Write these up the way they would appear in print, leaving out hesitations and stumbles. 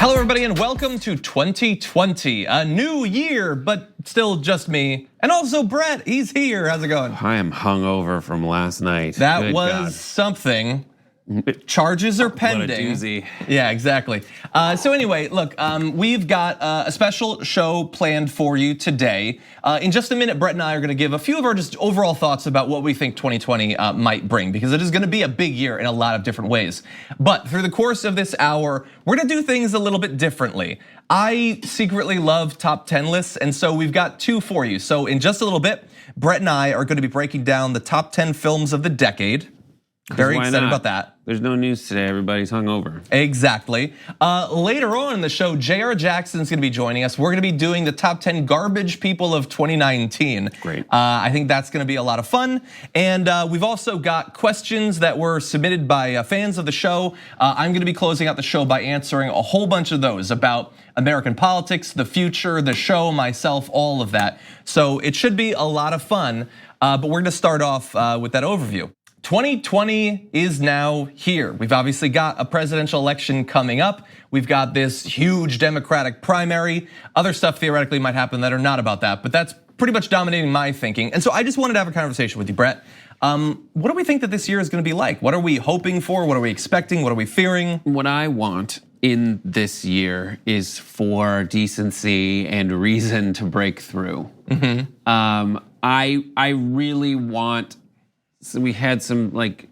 Hello everybody and welcome to 2020. A new year, but still just me. And also Brett, he's here. How's it going? I am hungover from last night. That Good was God. something. Charges are pending. What a doozy. Yeah, exactly. So anyway, look, we've got a special show planned for you today. In just a minute, Brett and I are gonna give a few of our just overall thoughts about what we think 2020 might bring, because it is gonna be a big year in a lot of different ways. But through the course of this hour, we're gonna do things a little bit differently. I secretly love top 10 lists, and so we've got two for you. So in just a little bit, Brett and I are gonna be breaking down the top 10 films of the decade. Very excited about that. There's no news today, everybody's hungover. Exactly. Later on in the show, Jayar Jackson's gonna be joining us. We're gonna be doing the top 10 garbage people of 2019. Great. I think that's gonna be a lot of fun. And we've also got questions that were submitted by fans of the show. I'm gonna be closing out the show by answering a whole bunch of those about American politics, the future, the show, myself, all of that. So it should be a lot of fun, but we're gonna start off with that overview. 2020 is now here. We've obviously got a presidential election coming up. We've got this huge Democratic primary. Other stuff theoretically might happen that are not about that, but that's pretty much dominating my thinking. And so I just wanted to have a conversation with you, Brett. What do we think that this year is gonna be like? What are we hoping for? What are we expecting? What are we fearing? What I want in this year is for decency and reason to break through. I really want. So we had some like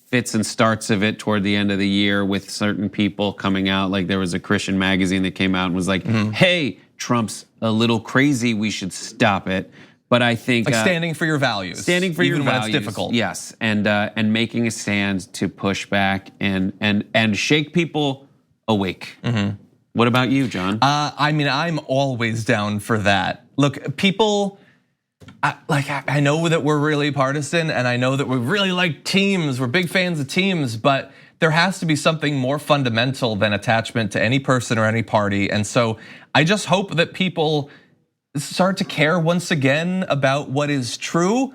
fits and starts of it toward the end of the year with certain people coming out. Like there was a Christian magazine that came out and was like, hey, Trump's a little crazy, we should stop it. But I think like standing for your values. Standing for your values. Even when it's difficult. Yes, and making a stand to push back and shake people awake. What about you, John? I mean, I'm always down for that. Look, people, I know that we're really partisan and I know that we really like teams, we're big fans of teams, but there has to be something more fundamental than attachment to any person or any party. And so I just hope that people start to care once again about what is true.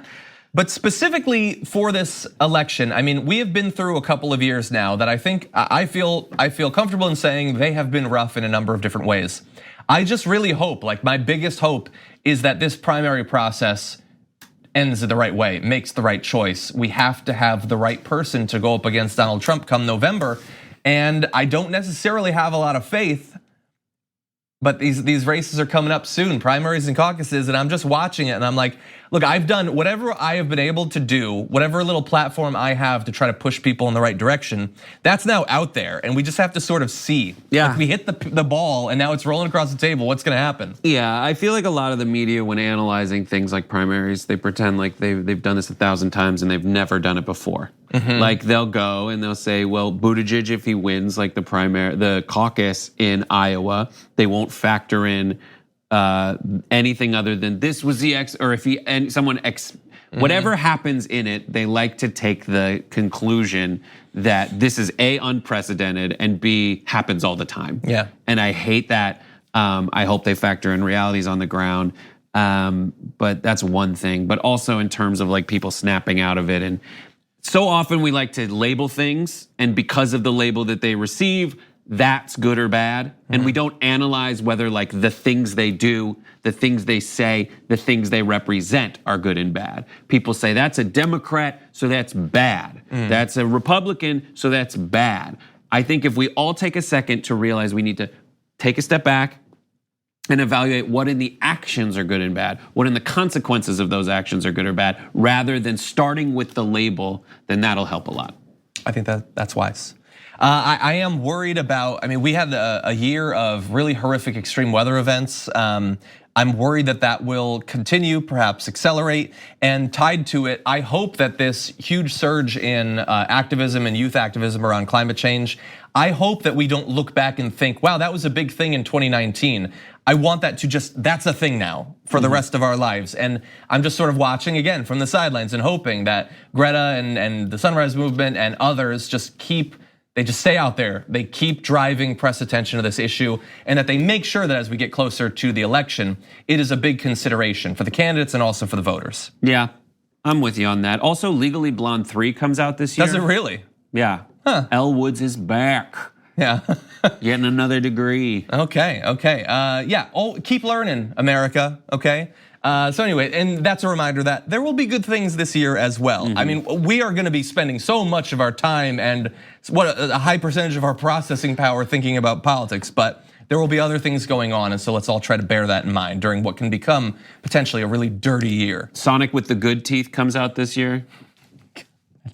But specifically for this election, I mean, we have been through a couple of years now that I think I feel comfortable in saying they have been rough in a number of different ways. I just really hope, like my biggest hope is that this primary process ends the right way, makes the right choice. We have to have the right person to go up against Donald Trump come November. And I don't necessarily have a lot of faith, but these races are coming up soon, primaries and caucuses, and I'm just watching it and I'm like, look, I've done whatever I have been able to do, whatever little platform I have to try to push people in the right direction, that's now out there and we just have to sort of see. Yeah. Like we hit the ball and now it's rolling across the table, what's gonna happen? Yeah, I feel like a lot of the media when analyzing things like primaries, they pretend like they've done this 1,000 times and they've never done it before. Like they'll go and they'll say, well, Buttigieg, if he wins like the caucus in Iowa, they won't factor in anything other than this was the X, or if he and someone X, whatever happens in it, they like to take the conclusion that this is A, unprecedented, and B, happens all the time. Yeah. And I hate that. I hope they factor in realities on the ground. But that's one thing. But also in terms of like people snapping out of it, and so often we like to label things, and because of the label that they receive, that's good or bad, and we don't analyze whether like the things they do, the things they say, the things they represent are good and bad. People say that's a Democrat, so that's bad. That's a Republican, so that's bad. I think if we all take a second to realize we need to take a step back and evaluate what in the actions are good and bad, what in the consequences of those actions are good or bad, rather than starting with the label, then that'll help a lot. I think that's wise. I am worried about, I mean, we had a year of really horrific extreme weather events. I'm worried that that will continue, perhaps accelerate, and tied to it, I hope that this huge surge in activism and youth activism around climate change, I hope that we don't look back and think, wow, that was a big thing in 2019. I want that to just, that's a thing now for the rest of our lives. And I'm just sort of watching again from the sidelines and hoping that Greta and the Sunrise Movement and others just they just stay out there. They keep driving press attention to this issue, and that they make sure that as we get closer to the election, it is a big consideration for the candidates and also for the voters. Yeah, I'm with you on that. Also, Legally Blonde 3 comes out this year. Does it really? Yeah. Elle Woods is back. Yeah. Getting another degree. Okay. Yeah. Oh, keep learning, America. Okay. So anyway, and that's a reminder that there will be good things this year as well. I mean, we are going to be spending so much of our time and what a high percentage of our processing power thinking about politics, but there will be other things going on, and so let's all try to bear that in mind during what can become potentially a really dirty year. Sonic with the good teeth comes out this year.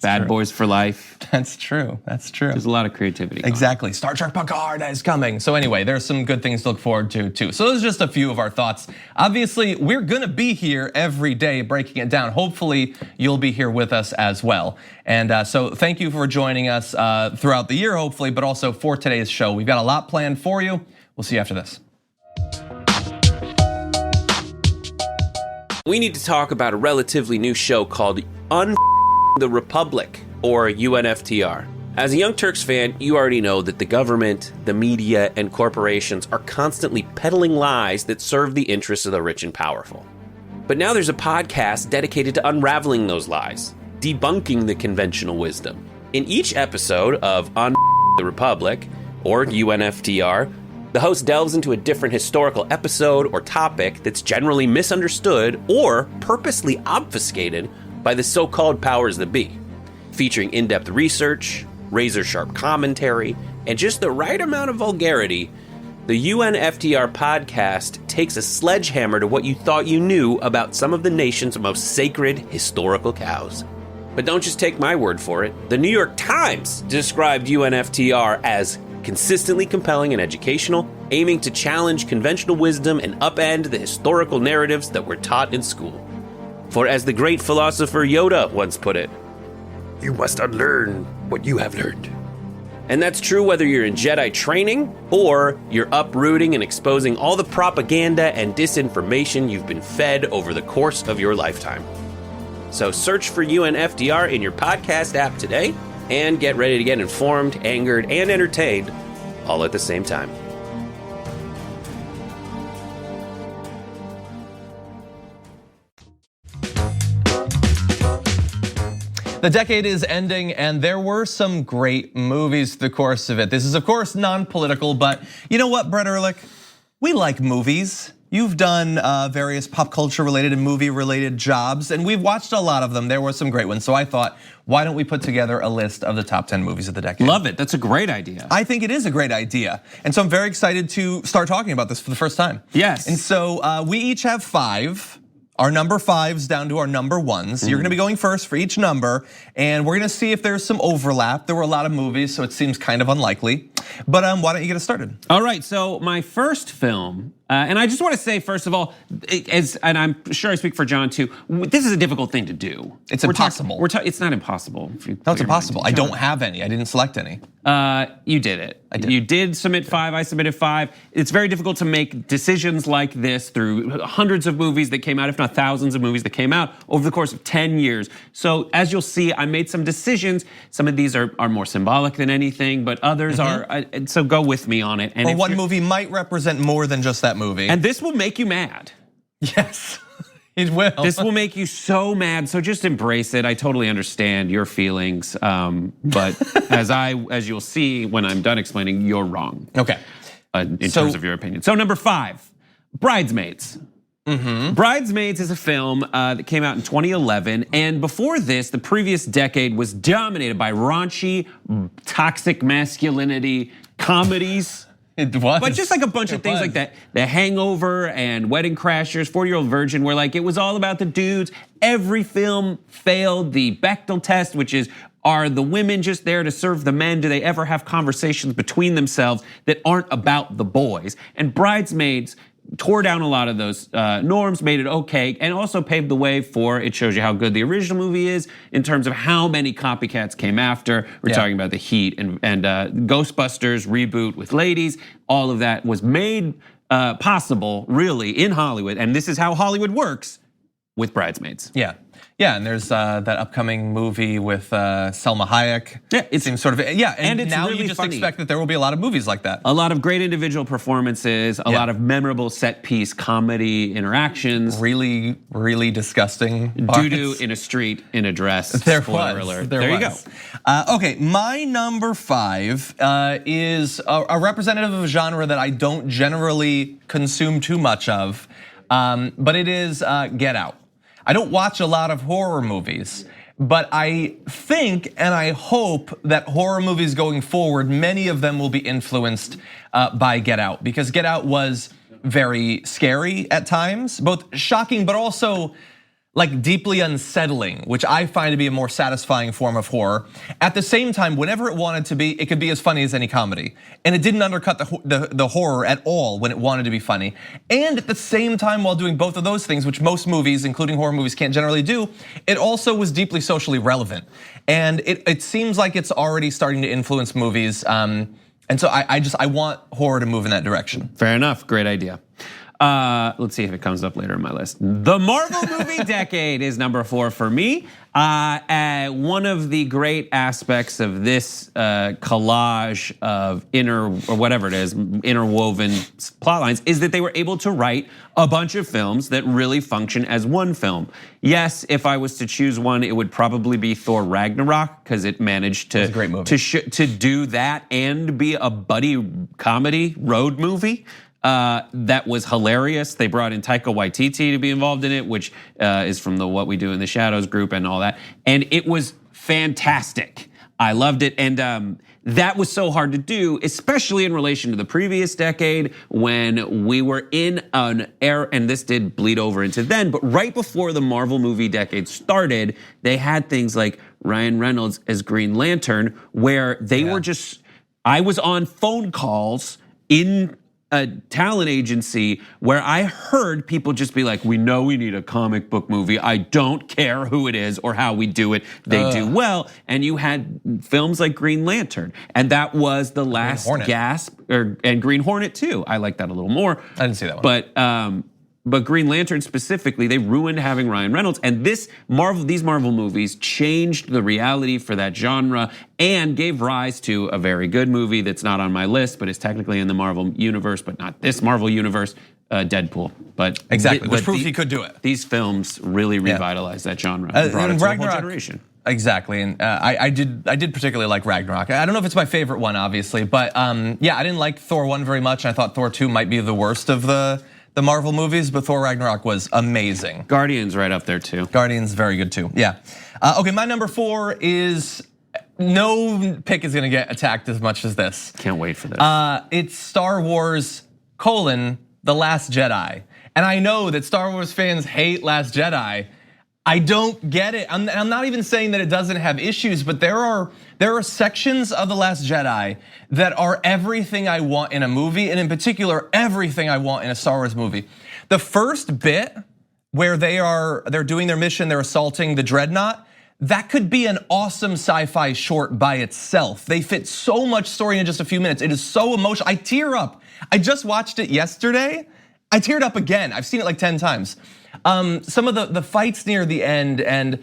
Bad Boys for Life. That's true. There's a lot of creativity. Exactly. Star Trek Picard is coming. So anyway, there's some good things to look forward to too. So those are just a few of our thoughts. Obviously, we're gonna be here every day breaking it down. Hopefully, you'll be here with us as well. And so thank you for joining us throughout the year, hopefully, but also for today's show. We've got a lot planned for you. We'll see you after this. We need to talk about a relatively new show called the Republic, or UNFTR. As a Young Turks fan, you already know that the government, the media, and corporations are constantly peddling lies that serve the interests of the rich and powerful. But now there's a podcast dedicated to unraveling those lies, debunking the conventional wisdom. In each episode of the Republic, or UNFTR, the host delves into a different historical episode or topic that's generally misunderstood or purposely obfuscated by the so-called powers that be, featuring in-depth research, razor-sharp commentary, and just the right amount of vulgarity. The UNFTR podcast takes a sledgehammer to what you thought you knew about some of the nation's most sacred historical cows. But don't just take my word for it. The New York Times described UNFTR as consistently compelling and educational, aiming to challenge conventional wisdom and upend the historical narratives that were taught in school. For as the great philosopher Yoda once put it, you must unlearn what you have learned. And that's true whether you're in Jedi training or you're uprooting and exposing all the propaganda and disinformation you've been fed over the course of your lifetime. So search for UNFDR in your podcast app today and get ready to get informed, angered, and entertained all at the same time. The decade is ending, and there were some great movies through the course of it. This is, of course, non-political, but you know what, Brett Erlich? We like movies. You've done various pop culture related and movie related jobs, and we've watched a lot of them. There were some great ones. So I thought, why don't we put together a list of the top 10 movies of the decade? Love it, that's a great idea. I think it is a great idea. And so I'm very excited to start talking about this for the first time. Yes. And so we each have 5. Our number 5s down to our number 1s. You're gonna be going first for each number, and we're gonna see if there's some overlap. There were a lot of movies, so it seems kind of unlikely. But why don't you get us started? All right, so my first film, and I just want to say, first of all, and I'm sure I speak for John too, this is a difficult thing to do. It's impossible. It's not impossible. No, it's impossible. I don't have any. I didn't select any. You did it. I did. You did submit 5, I submitted 5. It's very difficult to make decisions like this through hundreds of movies that came out, if not thousands of movies that came out over the course of 10 years. So as you'll see, I made some decisions. Some of these are more symbolic than anything, but others are, and so go with me on it. And or one movie might represent more than just that movie. And this will make you mad. Yes, it will. This will make you so mad, so just embrace it. I totally understand your feelings, but as you'll see when I'm done explaining, you're wrong. Okay. In terms of your opinion. So number 5, Bridesmaids. Bridesmaids is a film that came out in 2011, and before this, the previous decade was dominated by raunchy, toxic masculinity comedies. It was. But just like a bunch of things like that. The Hangover and Wedding Crashers, 40-Year-Old Virgin, where like it was all about the dudes. Every film failed the Bechdel test, which is, are the women just there to serve the men? Do they ever have conversations between themselves that aren't about the boys? And Bridesmaids tore down a lot of those norms, made it okay, and also paved the way for, it shows you how good the original movie is in terms of how many copycats came after. We're talking about The Heat and Ghostbusters reboot with ladies. All of that was made possible really in Hollywood, and this is how Hollywood works with Bridesmaids. Yeah, Yeah, and there's that upcoming movie with Selma Hayek. Yeah, it seems sort of and it's now really you just funny. expect that there will be a lot of movies like that. A lot of great individual performances, a lot of memorable set piece comedy interactions. Really, really disgusting. Doo-doo in a street in a dress. Spoiler alert. There you go. Okay, my number 5 is a representative of a genre that I don't generally consume too much of, but it is Get Out. I don't watch a lot of horror movies, but I think and I hope that horror movies going forward, many of them will be influenced by Get Out, because Get Out was very scary at times, both shocking but also like deeply unsettling, which I find to be a more satisfying form of horror. At the same time, whenever it wanted to be, it could be as funny as any comedy. And it didn't undercut the horror at all when it wanted to be funny. And at the same time, while doing both of those things, which most movies, including horror movies, can't generally do, it also was deeply socially relevant. And it seems like it's already starting to influence movies. And so I want horror to move in that direction. Fair enough, great idea. Let's see if it comes up later in my list. The Marvel movie decade is number 4 for me. One of the great aspects of this collage of interwoven plot lines is that they were able to write a bunch of films that really function as one film. Yes, if I was to choose one, it would probably be Thor Ragnarok, because it managed to, a great movie. to do that and be a buddy comedy road movie. That was hilarious. They brought in Taika Waititi to be involved in it, which is from the What We Do in the Shadows group and all that. And it was fantastic. I loved it. And that was so hard to do, especially in relation to the previous decade when we were in an era, and this did bleed over into then, but right before the Marvel movie decade started, they had things like Ryan Reynolds as Green Lantern, where they were just, I was on phone calls in a talent agency where I heard people just be like, we know we need a comic book movie. I don't care who it is or how we do it. They do well. And you had films like Green Lantern. And that was the last gasp, and Green Hornet too. I like that a little more. I didn't see that one. But Green Lantern specifically, they ruined having Ryan Reynolds. And these Marvel movies changed the reality for that genre and gave rise to a very good movie that's not on my list, but is technically in the Marvel universe, but not this Marvel universe, Deadpool. But exactly, which proves he could do it. These films really revitalized that genre and brought it to a whole generation. Exactly, and I did particularly like Ragnarok. I don't know if it's my favorite one, obviously, but yeah, I didn't like Thor 1 very much. I thought Thor 2 might be the worst of the Marvel movies, but Thor Ragnarok was amazing. Guardians right up there too. Guardians, very good too, yeah. Okay, my number 4 is, no pick is gonna get attacked as much as this. Can't wait for this. It's Star Wars, The Last Jedi. And I know that Star Wars fans hate Last Jedi. I don't get it. I'm not even saying that it doesn't have issues, but there are sections of The Last Jedi that are everything I want in a movie, and in particular, everything I want in a Star Wars movie. The first bit where they're doing their mission, they're assaulting the Dreadnought, that could be an awesome sci-fi short by itself. They fit so much story in just a few minutes. It is so emotional. I tear up. I just watched it yesterday. I teared up again. I've seen it like 10 times. Some of the fights near the end and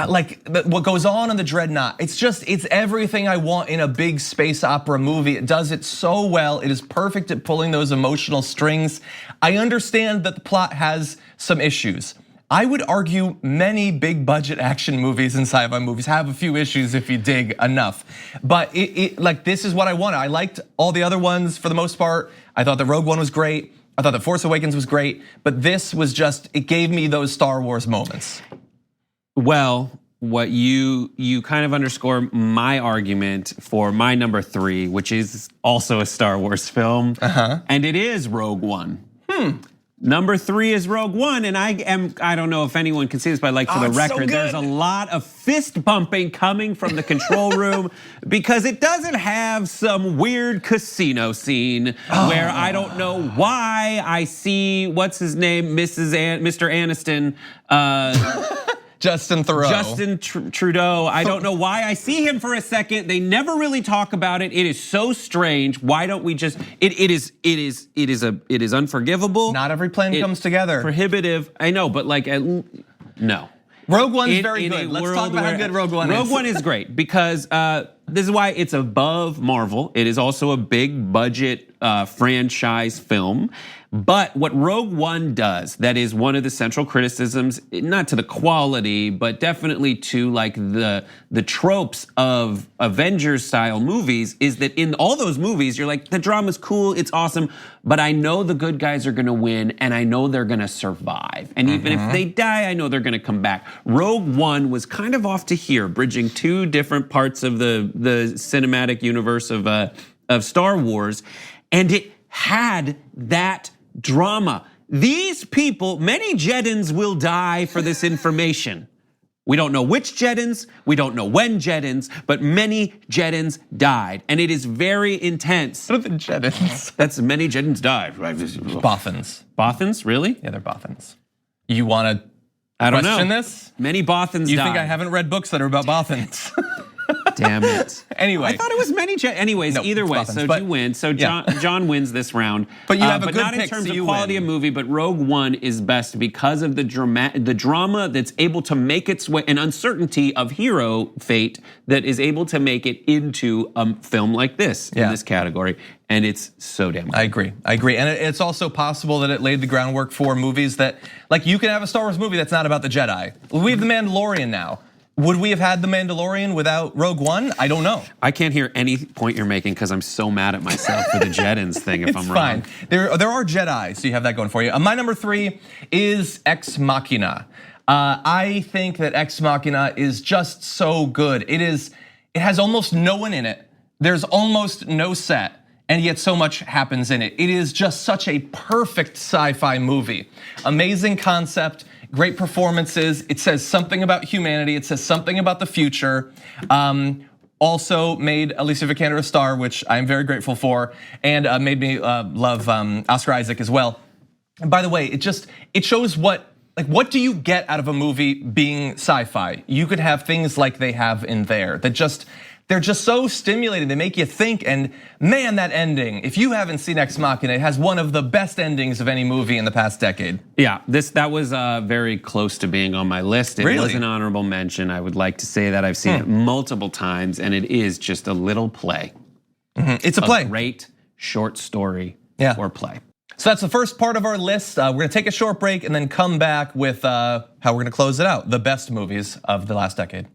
like what goes on in the Dreadnought, it's everything I want in a big space opera movie. It does it so well. It is perfect at pulling those emotional strings. I understand that the plot has some issues. I would argue many big budget action movies and sci-fi movies have a few issues if you dig enough. But like this is what I wanted. I liked all the other ones for the most part. I thought the Rogue One was great. I thought The Force Awakens was great, but this was just, it gave me those Star Wars moments. Well, what you kind of underscore my argument for my number 3, which is also a Star Wars film, and it is Rogue One. Number 3 is Rogue One, and I don't know if anyone can see this, but like for the record, there's a lot of fist bumping coming from the control room because it doesn't have some weird casino scene where I don't know why I see, what's his name, Mr. Aniston, Justin Theroux. Justin Trudeau. I don't know why I see him for a second. They never really talk about it. It is so strange. Why don't we just? It is unforgivable. Not every plan comes together. Prohibitive. I know, but like, no. Rogue One's very good. Let's talk about how good Rogue One is. Rogue One is great because this is why it's above Marvel. It is also a big budget franchise film. But what Rogue One does, that is one of the central criticisms, not to the quality, but definitely to like the tropes of Avengers style movies, is that in all those movies, you're like, the drama's cool, it's awesome, but I know the good guys are gonna win and I know they're gonna survive. And even if they die, I know they're gonna come back. Rogue One was kind of off to here, bridging two different parts of the cinematic universe of Star Wars, and it had that drama. These people, many Jedins will die for this information. We don't know which Jedins, we don't know when Jedins, but many Jedins died. And it is very intense. What are the Jedins? That's many Jedins died. Bothans. Bothans, really? Yeah, they're Bothans. You want to I don't question know. this? Many Bothans You died. think I haven't read books that are about Bothans? Damn it. Anyway. I thought it was many. Anyways, No, either way, Bothans, so but- you win. So yeah. John wins this round. But you have a but good not in pick, terms so of you quality win. of movie, but Rogue One is best because of the drama that's able to make its way, an uncertainty of hero fate that is able to make it into a film like this in this category. And it's so damn good. I agree. And it's also possible that it laid the groundwork for movies that, like you can have a Star Wars movie that's not about the Jedi. We have The Mandalorian now. Would we have had The Mandalorian without Rogue One? I don't know. I can't hear any point you're making because I'm so mad at myself for the Jedins thing if I'm wrong. It's fine. There are Jedi, so you have that going for you. My number 3 is Ex Machina. I think that Ex Machina is just so good. It has almost no one in it. There's almost no set, and yet so much happens in it. It is just such a perfect sci-fi movie. Amazing concept. Great performances. It says something about humanity. It says something about the future. Also made Alicia Vikander a star, which I'm very grateful for, and made me love Oscar Isaac as well. And by the way, it shows what do you get out of a movie being sci-fi? You could have things like they have in there that they're just so stimulating. They make you think, and man, that ending. If you haven't seen Ex Machina, it has one of the best endings of any movie in the past decade. Yeah, that was very close to being on my list. It Really? was an honorable mention. I would like to say that I've seen it multiple times, and it is just a little play. It's a play. Great short story or play. So that's the first part of our list. We're gonna take a short break and then come back with how we're gonna close it out. The best movies of the last decade.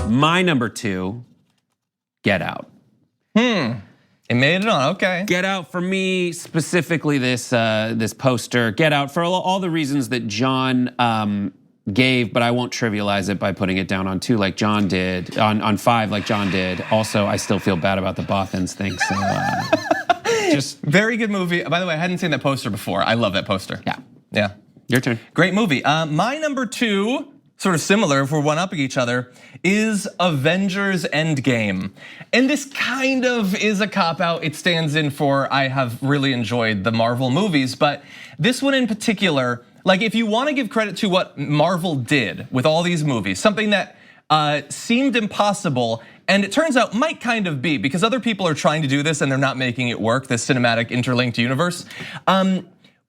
My number 2, Get Out. It made it on, okay. Get Out for me, specifically this poster. Get Out for all the reasons that John gave, but I won't trivialize it by putting it down on 2 like John did, on 5 like John did. Also, I still feel bad about the Bothans thing, so just Very good movie. By the way, I hadn't seen that poster before. I love that poster. Yeah. Your turn. Great movie. My number 2, sort of similar if we're one-upping each other, is Avengers Endgame. And this kind of is a cop-out. It stands in for I have really enjoyed the Marvel movies, but this one in particular, like if you want to give credit to what Marvel did with all these movies, something that seemed impossible, and it turns out might kind of be, because other people are trying to do this and they're not making it work, this cinematic interlinked universe.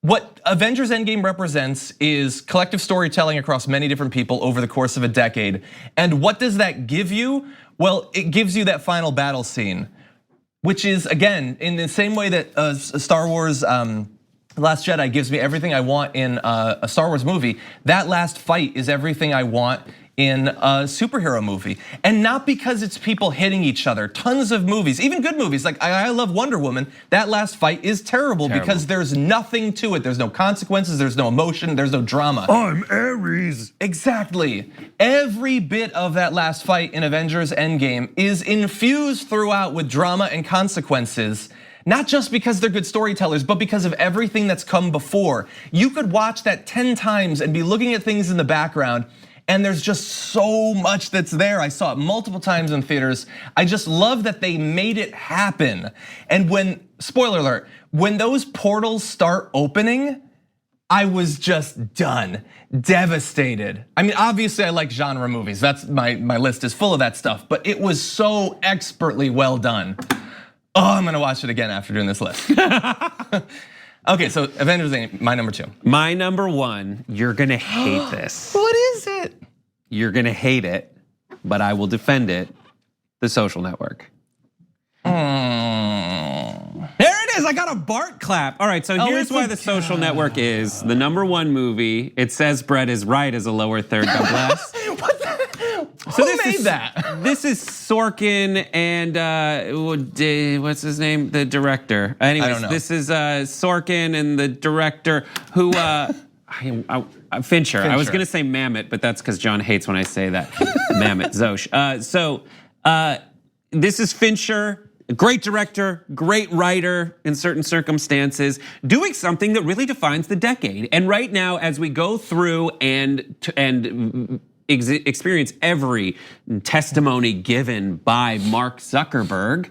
What Avengers Endgame represents is collective storytelling across many different people over the course of a decade. And what does that give you? Well, it gives you that final battle scene, which is, again, in the same way that Star Wars The Last Jedi gives me everything I want in a Star Wars movie, that last fight is everything I want in a superhero movie. And not because it's people hitting each other. Tons of movies, even good movies, like I love Wonder Woman, that last fight is terrible because there's nothing to it. There's no consequences, there's no emotion, there's no drama. I'm Ares. Exactly. Every bit of that last fight in Avengers Endgame is infused throughout with drama and consequences. Not just because they're good storytellers, but because of everything that's come before. You could watch that 10 times and be looking at things in the background, and there's just so much that's there. I saw it multiple times in theaters. I just love that they made it happen. And when, spoiler alert, when those portals start opening, I was just done, devastated. I mean, obviously I like genre movies. That's my list is full of that stuff, but it was so expertly well done. Oh, I'm gonna watch it again after doing this list. Okay, so Avengers, my number 2. My number 1, you're gonna hate this. What is it? You're gonna hate it, but I will defend it. The Social Network. There it is, I got a Bart clap. All right, so here's why The Social Network is the number 1 movie. It says Brett is right as a lower third, God bless. What the? Who made that? This is Sorkin and what's his name? The director. Anyways, I don't know. This is Sorkin and the director who, Fincher. I was gonna say Mamet, but that's because John hates when I say that. Mamet, Zosh. This is Fincher. Great director, great writer in certain circumstances, doing something that really defines the decade. And right now, as we go through and experience every testimony given by Mark Zuckerberg,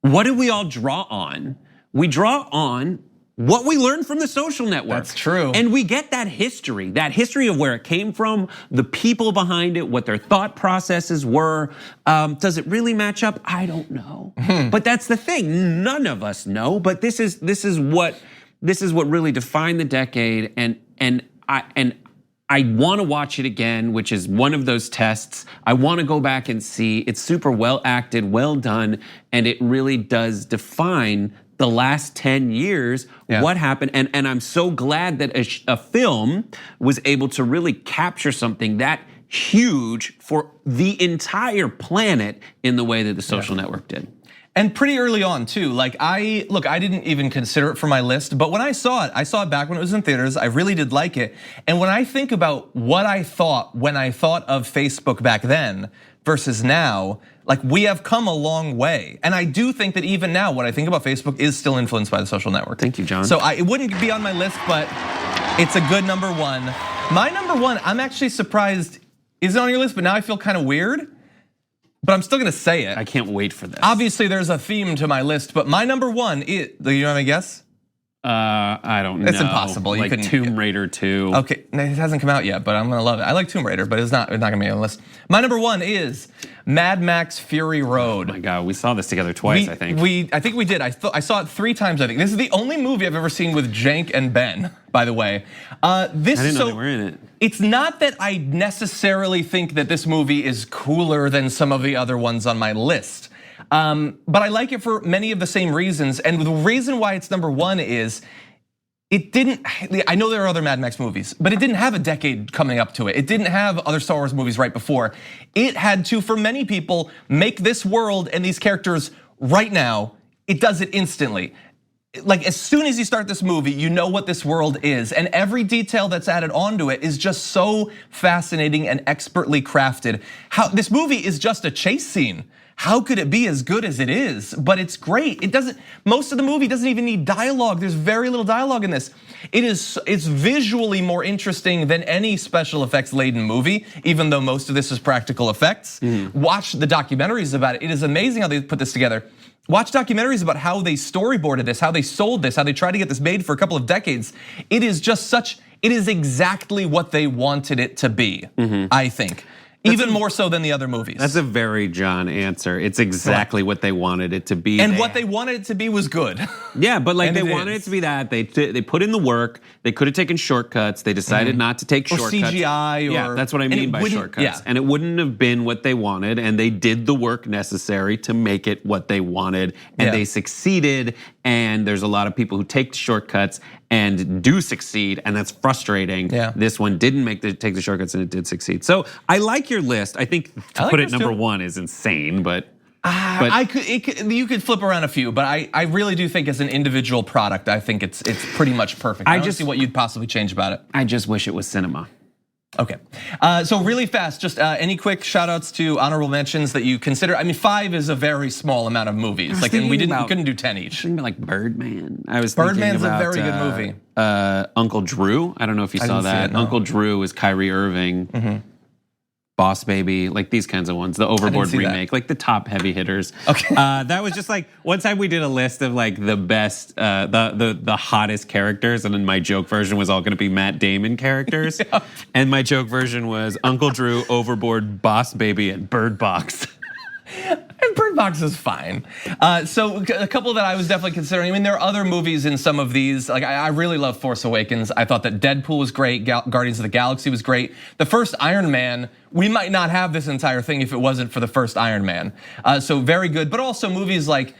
what do we all draw on? We draw on what we learned from The Social Network. That's true. And we get that history of where it came from, the people behind it, what their thought processes were. Does it really match up? I don't know. But that's the thing. None of us know. But this is what really defined the decade. And I want to watch it again, which is one of those tests. I want to go back and see. It's super well acted, well done, and it really does define the last 10 years, what happened. And I'm so glad that a film was able to really capture something that huge for the entire planet in the way that The Social Network did. And pretty early on too. Like I didn't even consider it for my list, but when I saw it back when it was in theaters. I really did like it. And when I think about what I thought when I thought of Facebook back then versus now, like we have come a long way. And I do think that even now, what I think about Facebook is still influenced by The Social Network. Thank you, John. So it wouldn't be on my list, but it's a good number 1. My number 1, I'm actually surprised isn't on your list, but now I feel kind of weird. But I'm still gonna say it. I can't wait for this. Obviously, there's a theme to my list, but my number 1 is. Do you have a guess? I don't know. It's impossible. You like couldn't. Tomb Raider 2. Okay, it hasn't come out yet, but I'm gonna love it. I like Tomb Raider, but it's not gonna be on the list. My number 1 is Mad Max Fury Road. Oh my God, we saw this together twice, I think. I think we did. I saw it 3 times. I think this is the only movie I've ever seen with Jank and Ben. By the way, I didn't know they were in it. It's not that I necessarily think that this movie is cooler than some of the other ones on my list, but I like it for many of the same reasons. And the reason why it's number 1 is it didn't. I know there are other Mad Max movies, but it didn't have a decade coming up to it. It didn't have other Star Wars movies right before. It had to, for many people, make this world and these characters right now. It does it instantly. Like as soon as you start this movie, you know what this world is, and every detail that's added onto it is just so fascinating and expertly crafted. How this movie is just a chase scene. How could it be as good as it is? But it's great. It doesn't. Most of the movie doesn't even need dialogue. There's very little dialogue in this. It's visually more interesting than any special effects laden movie, even though most of this is practical effects. Watch the documentaries about it. It is amazing how they put this together. Watch documentaries about how they storyboarded this, how they sold this, how they tried to get this made for a couple of decades. It is exactly what they wanted it to be, I think. Even more so than the other movies. That's a very John answer. It's exactly what they wanted it to be. And what they wanted it to be was good. Yeah, but like they wanted it to be that. They put in the work. They could have taken shortcuts. They decided not to take shortcuts. Or CGI. Yeah, that's what I mean by shortcuts. Yeah. And it wouldn't have been what they wanted. And they did the work necessary to make it what they wanted. And they succeeded. And there's a lot of people who take the shortcuts and do succeed, and that's frustrating. Yeah. This one didn't take the shortcuts, and it did succeed. So I like your list. I think to put it number 1 is insane, but you could flip around a few, but I really do think as an individual product, I think it's pretty much perfect. I don't see what you'd possibly change about it. I just wish it was cinema. Okay, so really fast, just any quick shout outs to honorable mentions that you consider. I mean, 5 is a very small amount of movies. Like, and we couldn't do 10 each. Thinking about like Birdman. Birdman's a very good movie. Uncle Drew. I don't know if you saw that. No. Uncle Drew is Kyrie Irving. Boss Baby, like these kinds of ones, the Overboard remake, like the top heavy hitters. Okay. That was just like, one time we did a list of like the best, the hottest characters, and then my joke version was all gonna be Matt Damon characters. And my joke version was Uncle Drew, Overboard, Boss Baby, and Bird Box. And Bird Box is fine. So a couple that I was definitely considering. I mean, there are other movies in some of these. Like I really love Force Awakens. I thought that Deadpool was great. Guardians of the Galaxy was great. The first Iron Man, we might not have this entire thing if it wasn't for the first Iron Man. So very good. But also movies like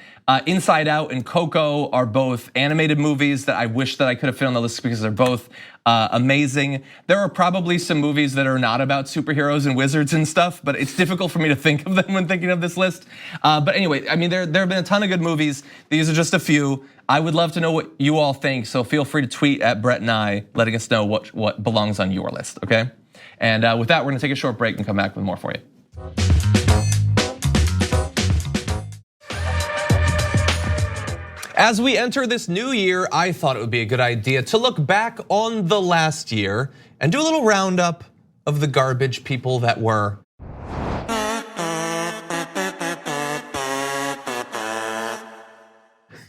Inside Out and Coco are both animated movies that I wish that I could have fit on the list because they're both amazing. There are probably some movies that are not about superheroes and wizards and stuff, but it's difficult for me to think of them when thinking of this list. But anyway, I mean, there have been a ton of good movies. These are just a few. I would love to know what you all think, so feel free to tweet at Brett and I, letting us know what belongs on your list, okay? And with that, we're gonna take a short break and come back with more for you. As we enter this new year, I thought it would be a good idea to look back on the last year and do a little roundup of the garbage people that were.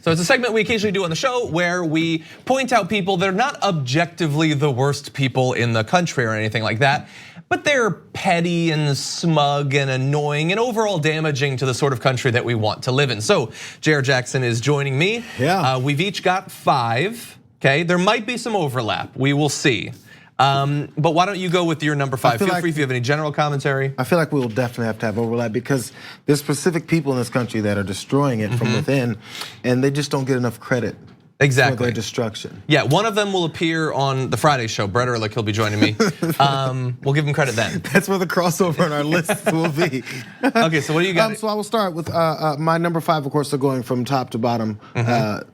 So it's a segment we occasionally do on the show where we point out people that are not objectively the worst people in the country or anything like that, but they're petty and smug and annoying and overall damaging to the sort of country that we want to live in. So Jayar Jackson is joining me. Yeah. We've each got 5, okay? There might be some overlap, we will see. But why don't you go with your number 5? Feel free if you have any general commentary. I feel like we will definitely have to have overlap because there's specific people in this country that are destroying it from within, and they just don't get enough credit. Exactly. For their destruction. Yeah, one of them will appear on the Friday show. Brett Erlich, he'll be joining me. We'll give him credit then. That's where the crossover on our list will be. Okay, so what do you got? So I will start with my number 5, of course, they're going from top to bottom.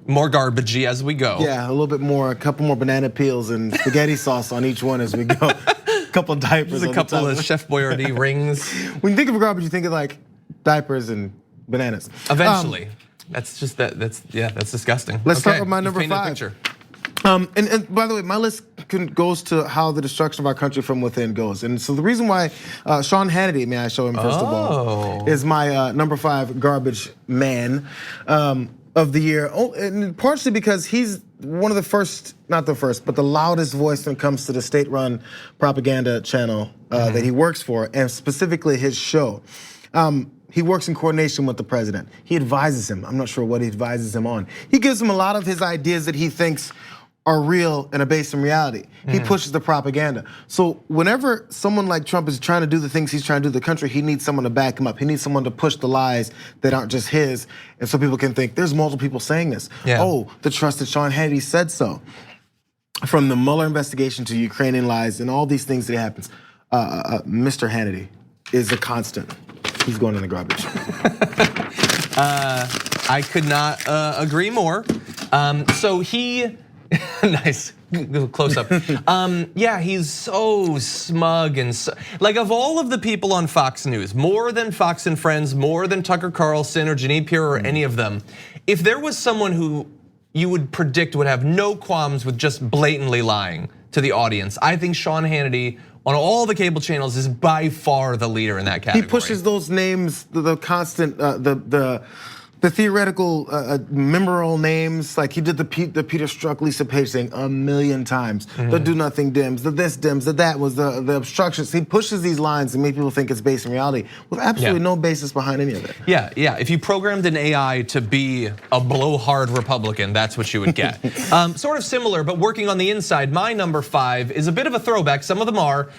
More garbagey as we go. Yeah, a little bit more, a couple more banana peels and spaghetti sauce on each one as we go. A couple of diapers. There's a couple of Chef Boyardee rings. When you think of garbage, you think of like diapers and bananas. Eventually. That's just that's disgusting. Let's start with my number 5. And by the way, my list goes to how the destruction of our country from within goes. And so the reason why Sean Hannity, may I show him first of all, is my number 5 garbage man of the year. And partially because he's one of the first, not the first, but the loudest voice when it comes to the state-run propaganda channel that he works for, and specifically his show. He works in coordination with the president. He advises him. I'm not sure what he advises him on. He gives him a lot of his ideas that he thinks are real and are based in reality. He pushes the propaganda. So whenever someone like Trump is trying to do the things he's trying to do to the country, he needs someone to back him up. He needs someone to push the lies that aren't just his, and so people can think, there's multiple people saying this. Yeah. Oh, the trusted Sean Hannity said so. From the Mueller investigation to Ukrainian lies and all these things that happens, Mr. Hannity is a constant. He's going in the garbage. I could not agree more. So he, nice, close up. Yeah, he's so smug and like of all of the people on Fox News, more than Fox and Friends, more than Tucker Carlson or Jeanine Pirro or any of them, if there was someone who you would predict would have no qualms with just blatantly lying to the audience, I think Sean Hannity on all the cable channels is by far the leader in that category. He pushes those names, the constant, the theoretical memorable names, like he did the Peter Strzok, Lisa Page thing a million times. The do nothing Dems, the this Dems, the that was the obstructions. He pushes these lines and make people think it's based in reality with absolutely no basis behind any of it. Yeah. If you programmed an AI to be a blowhard Republican, that's what you would get. Sort of similar, but working on the inside. My number 5 is a bit of a throwback. Some of them are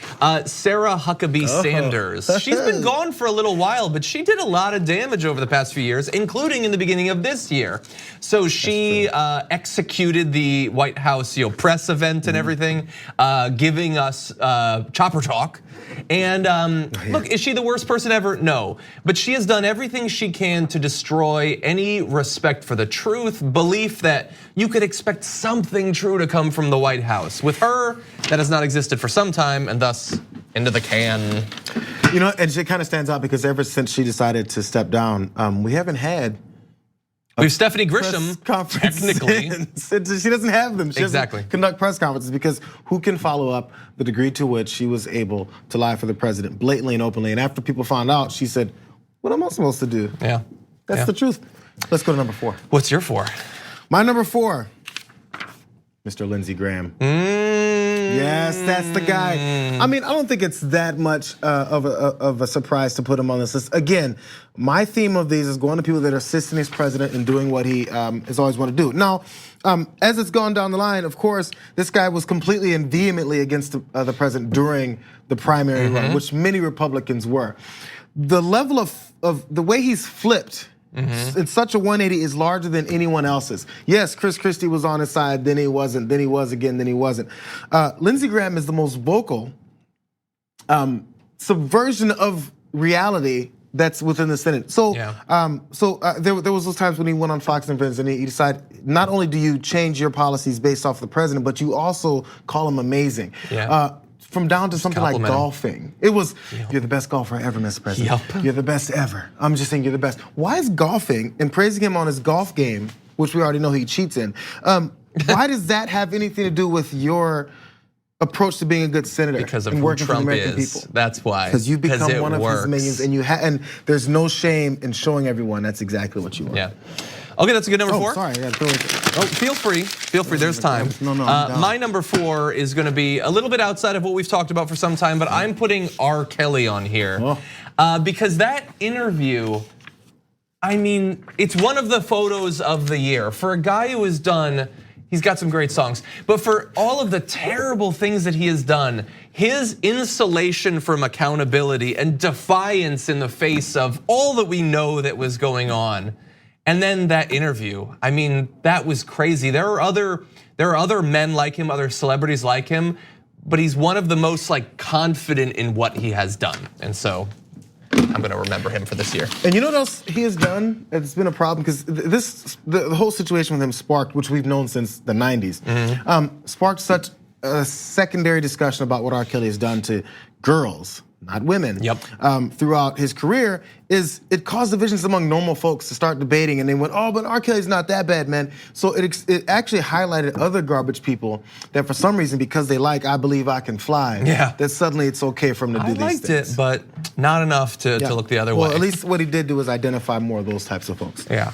Sarah Huckabee Sanders. She's been gone for a little while, but she did a lot of damage over the past few years, including in the beginning of this year. So she executed the White House press event and everything, giving us chopper talk. And look, is she the worst person ever? No, but she has done everything she can to destroy any respect for the truth, belief that you could expect something true to come from the White House. With her, that has not existed for some time, and thus into the can. You know, and she kind of stands out because ever since she decided to step down, we haven't had we have Stephanie Grisham, technically. She doesn't have them. She exactly. doesn't conduct press conferences because who can follow up the degree to which she was able to lie for the president blatantly and openly? And after people found out, she said, what am I supposed to do? Yeah. That's the truth. Let's go to number 4. What's your 4? My number 4, Mr. Lindsey Graham. Yes, that's the guy. I mean, I don't think it's that much of a surprise to put him on this list. Again, my theme of these is going to people that are assisting his president and doing what he has always wanted to do. Now, as it's gone down the line, of course, this guy was completely and vehemently against the president during the primary run, which many Republicans were. The level of the way he's flipped, it's such a 180 is larger than anyone else's. Yes, Chris Christie was on his side, then he wasn't, then he was again, then he wasn't. Lindsey Graham is the most vocal subversion of reality that's within the Senate. So, there was those times when he went on Fox and Friends and he decided not only do you change your policies based off the president, but you also call him amazing. From down to something like golfing. It was, you're the best golfer ever, Mr. President. You're the best ever. I'm just saying you're the best. Why is golfing and praising him on his golf game, which we already know he cheats in, why does that have anything to do with your approach to being a good senator? Because of and who working Trump for the American is. people? That's why. Because you've become one of works. his minions and and there's no shame in showing everyone that's exactly what you are. Yeah. Okay, that's a good number 4. Sorry, I got to feel free. Feel free. There's time. No, my number 4 is going to be a little bit outside of what we've talked about for some time, but I'm putting R. Kelly on here because that interview. I mean, it's one of the photos of the year for a guy who has done. He's got some great songs, but for all of the terrible things that he has done, his insulation from accountability and defiance in the face of all that we know that was going on. And then that interview, I mean, that was crazy. There are other men like him, other celebrities like him, but he's one of the most confident in what he has done. And so I'm gonna remember him for this year. And you know what else he has done? It's been a problem because the whole situation with him sparked, which we've known since the 90s, sparked such a secondary discussion about what R. Kelly has done to girls, not women, throughout his career, is it caused divisions among normal folks to start debating, and they went, oh, but R. Kelly's not that bad, man. So it actually highlighted other garbage people that for some reason, because they like I Believe I Can Fly, that suddenly it's okay for him to do these things. I liked it, but not enough to look the other way. Well, at least what he did do was identify more of those types of folks. Yeah.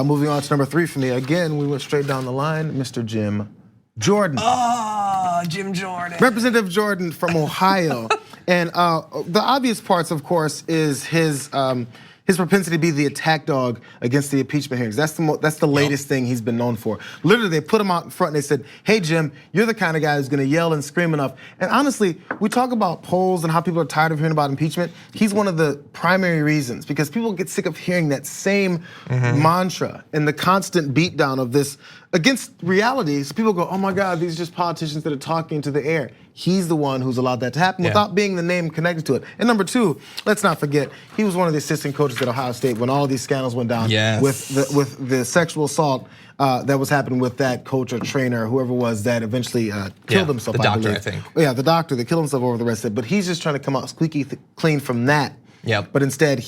Moving on to number 3 for me. Again, we went straight down the line, Mr. Jim Jordan. Oh, Jim Jordan. Representative Jordan from Ohio. And the obvious parts, of course, is his propensity to be the attack dog against the impeachment hearings. That's the latest thing he's been known for. Literally, they put him out in front and they said, hey, Jim, you're the kind of guy who's gonna yell and scream enough. And honestly, we talk about polls and how people are tired of hearing about impeachment. He's one of the primary reasons because people get sick of hearing that same mantra and the constant beatdown of this against reality. So people go, oh my God, these are just politicians that are talking to the air. He's the one who's allowed that to happen without being the name connected to it. And number 2, let's not forget, he was one of the assistant coaches at Ohio State when all these scandals went down with the sexual assault that was happening with that coach or trainer, whoever it was that eventually killed himself. The doctor, I think. Yeah, the doctor that killed himself over the rest of it. But he's just trying to come out squeaky clean from that. But instead,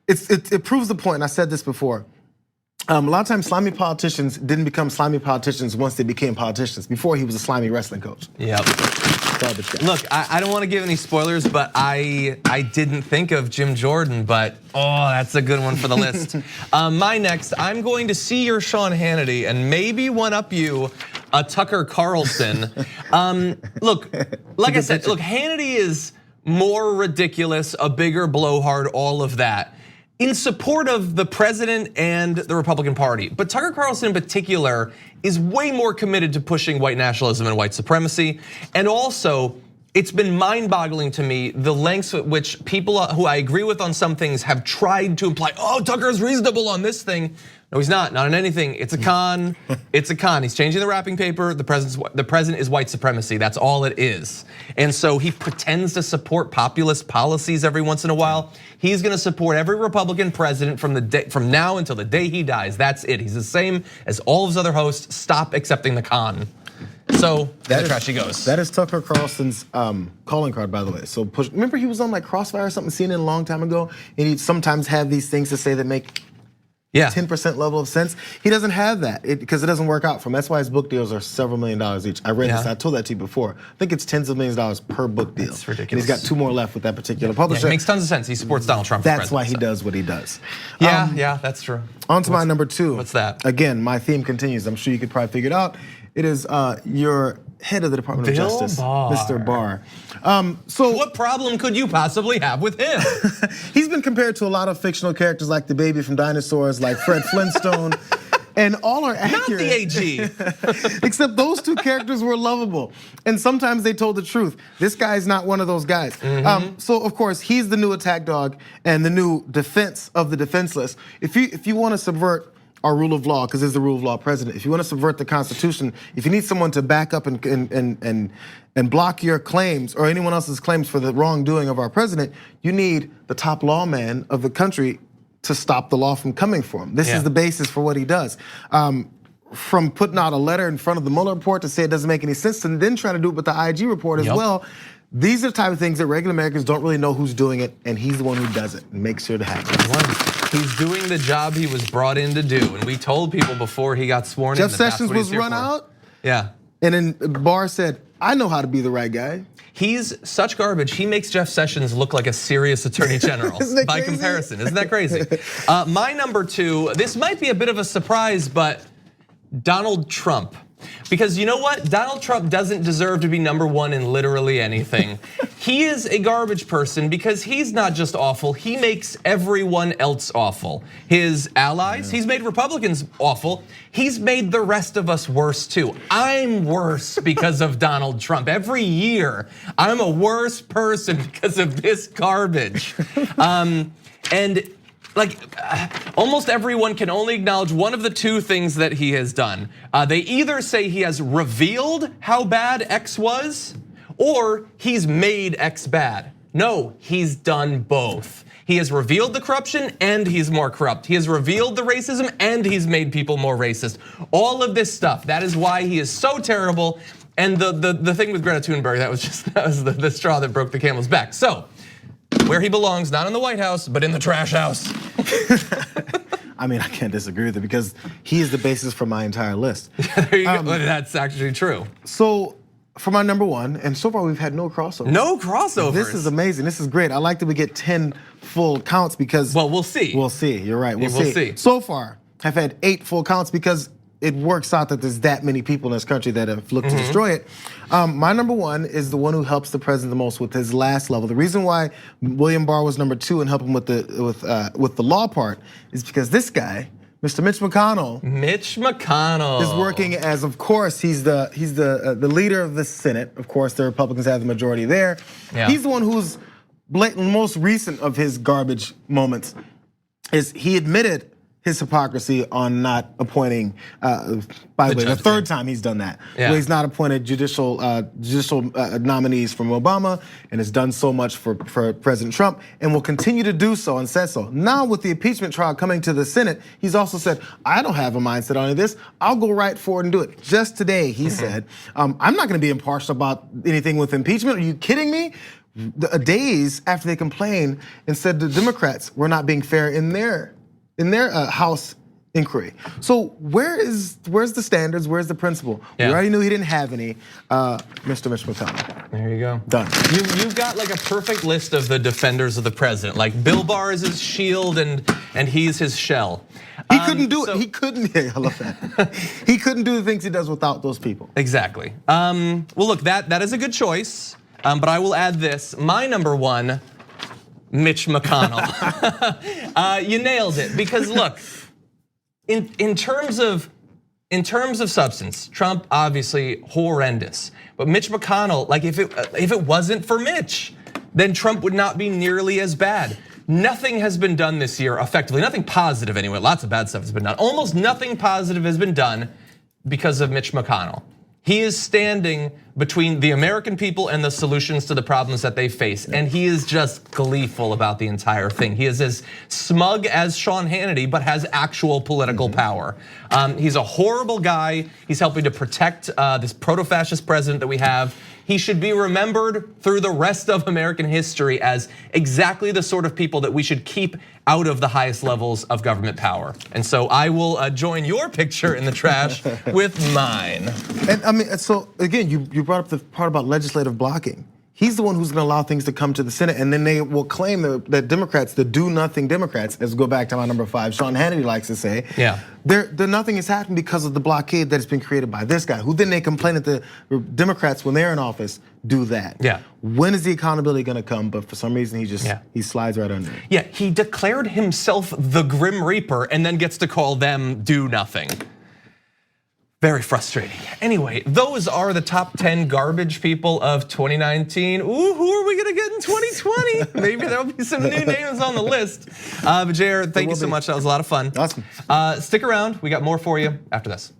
it proves the point, and I said this before. A lot of times, slimy politicians didn't become slimy politicians once they became politicians. Before, he was a slimy wrestling coach. Garbage guy. Look, I don't want to give any spoilers, but I didn't think of Jim Jordan, but that's a good one for the list. My next, I'm going to see your Sean Hannity and maybe one up you, Tucker Carlson. Look, like I said, look, Hannity is more ridiculous, a bigger blowhard, all of that, in support of the president and the Republican Party. But Tucker Carlson in particular is way more committed to pushing white nationalism and white supremacy. And also, it's been mind-boggling to me the lengths at which people who I agree with on some things have tried to imply, oh, Tucker's reasonable on this thing. No, he's not on anything. It's a con, it's a con. He's changing the wrapping paper. The president is white supremacy, that's all it is. And so he pretends to support populist policies every once in a while. He's gonna support every Republican president from now until the day he dies, that's it. He's the same as all of his other hosts, stop accepting the con. So the trash he goes. That is Tucker Carlson's calling card, by the way. So remember he was on like Crossfire or something, CNN a long time ago, and he'd sometimes have these things to say that make 10% level of sense. He doesn't have that because it doesn't work out for him. That's why his book deals are several $1 million each. I read this, I told that to you before. I think it's tens of millions of dollars per book deal. That's ridiculous. And he's got 2 more left with that particular publisher. It makes tons of sense. He supports Donald Trump. That's why he does what he does. Yeah, that's true. On to my number 2. What's that? Again, my theme continues. I'm sure you could probably figure it out. It is your head of the Department of Bill Justice, Barr. Mr. Barr. So What problem could you possibly have with him? he's been compared to a lot of fictional characters like the baby from Dinosaurs, like Fred Flintstone. And all are accurate. Not the AG. Except those two characters were lovable. And sometimes they told the truth. This guy's not one of those guys. So of course, he's the new attack dog and the new defense of the defenseless. If you want to subvert our rule of law, because there's the rule of law president, if you want to subvert the Constitution, if you need someone to back up and block your claims or anyone else's claims for the wrongdoing of our president, you need the top lawman of the country to stop the law from coming for him. This is the basis for what he does. From putting out a letter in front of the Mueller report to say it doesn't make any sense, and then trying to do it with the IG report as well. These are the type of things that regular Americans don't really know who's doing it, and he's the one who does it and makes sure to happen. He's doing the job he was brought in to do, and we told people before he got sworn in. Jeff Sessions was run out. Yeah. And then Barr said, I know how to be the right guy. He's such garbage. He makes Jeff Sessions look like a serious attorney general by comparison. Isn't that crazy? My number 2, this might be a bit of a surprise, but Donald Trump. Because you know what? Donald Trump doesn't deserve to be number 1 in literally anything. He is a garbage person because he's not just awful, he makes everyone else awful. His allies, he's made Republicans awful. He's made the rest of us worse too. I'm worse because of Donald Trump. Every year, I'm a worse person because of this garbage. And like almost everyone can only acknowledge one of the 2 things that he has done. They either say he has revealed how bad X was, or he's made X bad. No, he's done both. He has revealed the corruption and he's more corrupt. He has revealed the racism and he's made people more racist. All of this stuff, that is why he is so terrible. And the thing with Greta Thunberg, that was the straw that broke the camel's back. So, where he belongs, not in the White House, but in the trash house. I mean, I can't disagree with it because he is the basis for my entire list. There you go, that's actually true. So, for my number 1, and so far we've had no crossovers. No crossovers. This is amazing, this is great. I like that we get 10 full counts because- Well, we'll see. We'll see, you're right, we'll see. see. So far, I've had 8 full counts because it works out that there's that many people in this country that have looked to destroy it. My number 1 is the one who helps the president the most with his last level. The reason why William Barr was number 2 and help him with the law part is because this guy, Mr. Mitch McConnell. Mitch McConnell is working as, of course, he's the leader of the Senate. Of course, the Republicans have the majority there. Yeah. He's the one who's most recent of his garbage moments. Is he admitted his hypocrisy on not appointing, by the way, the 3rd time he's done that. Yeah. Where he's not appointed judicial nominees from Obama and has done so much for President Trump and will continue to do so and said so. Now with the impeachment trial coming to the Senate, he's also said, I don't have a mindset on this, I'll go right forward and do it. Just today, he said, I'm not gonna be impartial about anything with impeachment, are you kidding me? Days after they complained and said the Democrats were not being fair in their House inquiry. So where's the standards? Where's the principle? Yeah. We already knew he didn't have any. Mr. Mitch McConnell. There you go. Done. You've got like a perfect list of the defenders of the president. Like Bill Barr is his shield and he's his shell. He couldn't do it. He couldn't. Yeah, I love that. He couldn't do the things he does without those people. Exactly. Well, look, that is a good choice. But I will add this. My number 1. Mitch McConnell. You nailed it because look, in terms of substance, Trump obviously horrendous. But Mitch McConnell, like if it wasn't for Mitch, then Trump would not be nearly as bad. Nothing has been done this year effectively, nothing positive anyway. Lots of bad stuff has been done. Almost nothing positive has been done because of Mitch McConnell. He is standing between the American people and the solutions to the problems that they face. And he is just gleeful about the entire thing. He is as smug as Sean Hannity, but has actual political power. He's a horrible guy. He's helping to protect this proto-fascist president that we have. He should be remembered through the rest of American history as exactly the sort of people that we should keep out of the highest levels of government power. And so I will join your picture in the trash with mine. And I mean, so again, you brought up the part about legislative blocking. he's the one who's gonna allow things to come to the Senate, and then they will claim that Democrats, the do-nothing Democrats, as we go back to my number 5, Sean Hannity likes to say, the nothing has happened because of the blockade that has been created by this guy, who then they complain that the Democrats, when they're in office, do that. When is the accountability gonna come? But for some reason, he slides right under it. He declared himself the Grim Reaper and then gets to call them do nothing. Very frustrating. Anyway, those are the top 10 garbage people of 2019. Ooh, who are we gonna get in 2020? Maybe there'll be some new names on the list. But Jayar, thank you so much. That was a lot of fun. Awesome. Stick around. We got more for you after this.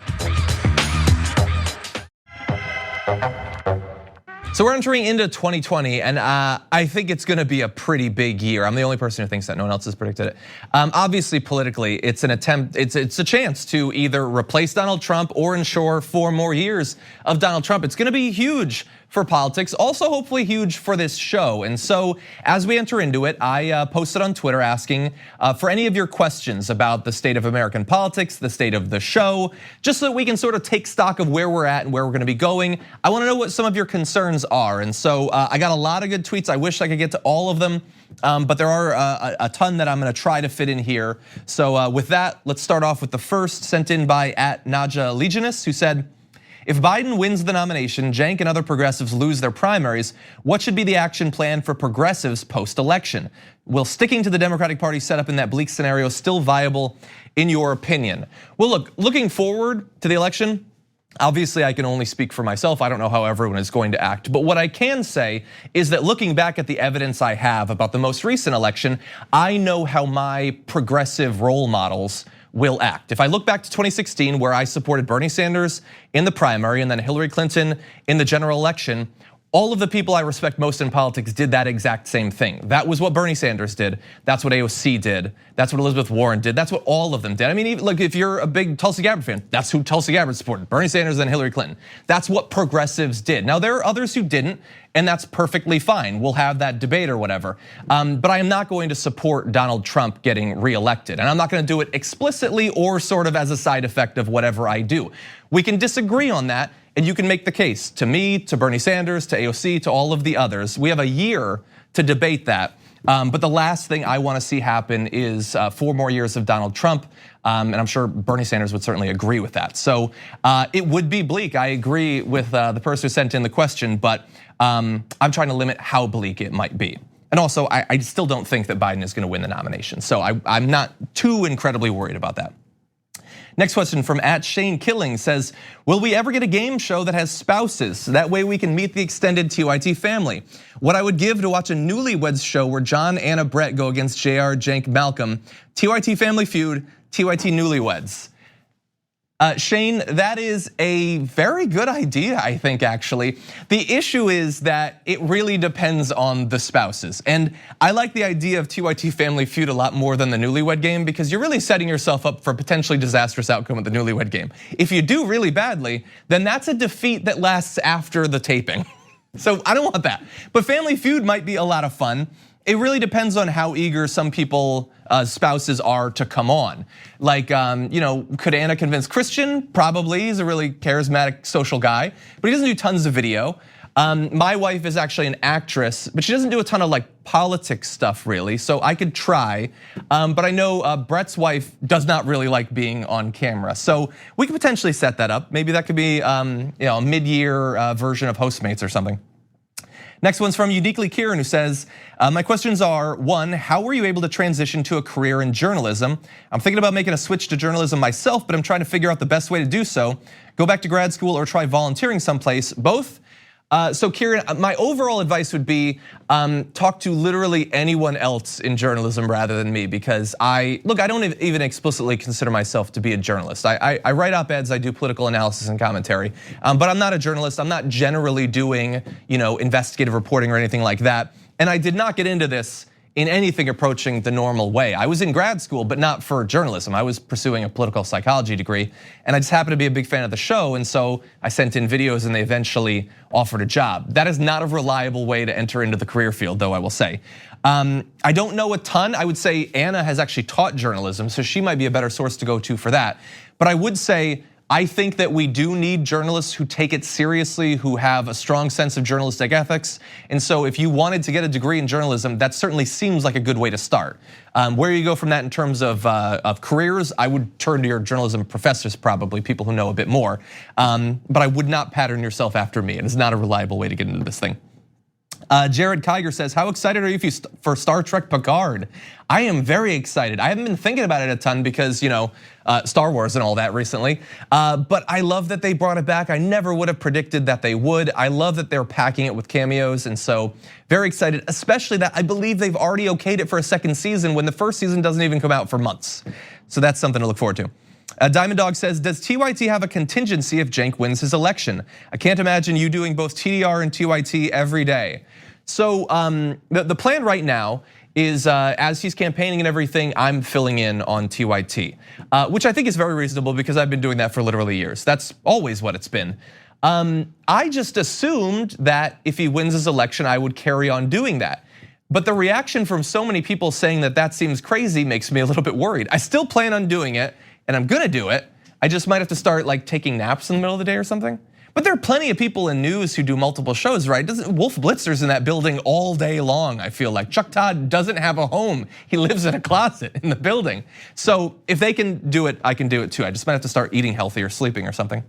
So we're entering into 2020, and I think it's gonna be a pretty big year. I'm the only person who thinks that. No one else has predicted it. Obviously, politically, it's an attempt, it's a chance to either replace Donald Trump or ensure 4 more years of Donald Trump. It's gonna be huge for politics, also hopefully huge for this show. And so as we enter into it, I posted on Twitter asking for any of your questions about the state of American politics, the state of the show, just so that we can sort of take stock of where we're at and where we're gonna be going. I wanna know what some of your concerns are. And so I got a lot of good tweets. I wish I could get to all of them, but there are a ton that I'm gonna try to fit in here. So with that, let's start off with the first, sent in by @Naja Legionist, who said, if Biden wins the nomination, Cenk and other progressives lose their primaries, what should be the action plan for progressives post-election? Will sticking to the Democratic Party setup in that bleak scenario still viable in your opinion? Well, look, looking forward to the election, obviously I can only speak for myself. I don't know how everyone is going to act. But what I can say is that looking back at the evidence I have about the most recent election, I know how my progressive role models will act. If I look back to 2016, where I supported Bernie Sanders in the primary and then Hillary Clinton in the general election, all of the people I respect most in politics did that exact same thing. That was what Bernie Sanders did. That's what AOC did. That's what Elizabeth Warren did. That's what all of them did. I mean, even, look, if you're a big Tulsi Gabbard fan, that's who Tulsi Gabbard supported, Bernie Sanders and Hillary Clinton. That's what progressives did. Now, there are others who didn't, and that's perfectly fine. We'll have that debate or whatever. But I am not going to support Donald Trump getting reelected. And I'm not gonna do it explicitly or sort of as a side effect of whatever I do. We can disagree on that, and you can make the case to me, to Bernie Sanders, to AOC, to all of the others. We have a year to debate that. But the last thing I wanna see happen is 4 more years of Donald Trump. And I'm sure Bernie Sanders would certainly agree with that. So it would be bleak. I agree with the person who sent in the question, but I'm trying to limit how bleak it might be. And also, I still don't think that Biden is gonna win the nomination. So I'm not too incredibly worried about that. Next question from @ShaneKilling says, will we ever get a game show that has spouses? That way we can meet the extended TYT family. What I would give to watch a newlyweds show where John, Anna, Brett go against Jayar, Cenk, Malcolm, TYT Family Feud, TYT Newlyweds. Shane, that is a very good idea, I think, actually. The issue is that it really depends on the spouses. And I like the idea of TYT Family Feud a lot more than the newlywed game, because you're really setting yourself up for a potentially disastrous outcome with the newlywed game. If you do really badly, then that's a defeat that lasts after the taping. So I don't want that. But Family Feud might be a lot of fun. It really depends on how eager some people, spouses are to come on. Like, could Anna convince Christian? Probably, he's a really charismatic social guy, but he doesn't do tons of video. My wife is actually an actress, but she doesn't do a ton of like politics stuff really, so I could try. But I know Brett's wife does not really like being on camera. So we could potentially set that up. Maybe that could be a mid-year version of Postmates or something. Next one's from Uniquely Kieran, who says, my questions are, 1, how were you able to transition to a career in journalism? I'm thinking about making a switch to journalism myself, but I'm trying to figure out the best way to do so. Go back to grad school or try volunteering someplace, both? So Kieran, my overall advice would be talk to literally anyone else in journalism rather than me, because I don't even explicitly consider myself to be a journalist. I write op-eds, I do political analysis and commentary, but I'm not a journalist. I'm not generally doing investigative reporting or anything like that. And I did not get into this in anything approaching the normal way. I was in grad school, but not for journalism. I was pursuing a political psychology degree, and I just happened to be a big fan of the show, and so I sent in videos and they eventually offered a job. That is not a reliable way to enter into the career field, though, I will say. I don't know a ton. I would say Anna has actually taught journalism, so she might be a better source to go to for that. But I would say, I think that we do need journalists who take it seriously, who have a strong sense of journalistic ethics. And so if you wanted to get a degree in journalism, that certainly seems like a good way to start. Where you go from that in terms of careers, I would turn to your journalism professors, probably people who know a bit more. But I would not pattern yourself after me. It is not a reliable way to get into this thing. Jared Kiger says, how excited are you for Star Trek Picard? I am very excited. I haven't been thinking about it a ton because, Star Wars and all that recently. But I love that they brought it back. I never would have predicted that they would. I love that they're packing it with cameos. And so very excited, especially that I believe they've already okayed it for a second season when the first season doesn't even come out for months. So that's something to look forward to. Diamond Dog says, does TYT have a contingency if Cenk wins his election? I can't imagine you doing both TDR and TYT every day. So the plan right now is as he's campaigning and everything, I'm filling in on TYT, which I think is very reasonable because I've been doing that for literally years. That's always what it's been. I just assumed that if he wins his election, I would carry on doing that. But the reaction from so many people saying that that seems crazy makes me a little bit worried. I still plan on doing it, and I'm gonna do it. I just might have to start like taking naps in the middle of the day or something. But there are plenty of people in news who do multiple shows, right? Wolf Blitzer's in that building all day long, I feel like. Chuck Todd doesn't have a home. He lives in a closet in the building. So if they can do it, I can do it too. I just might have to start eating healthy or sleeping or something.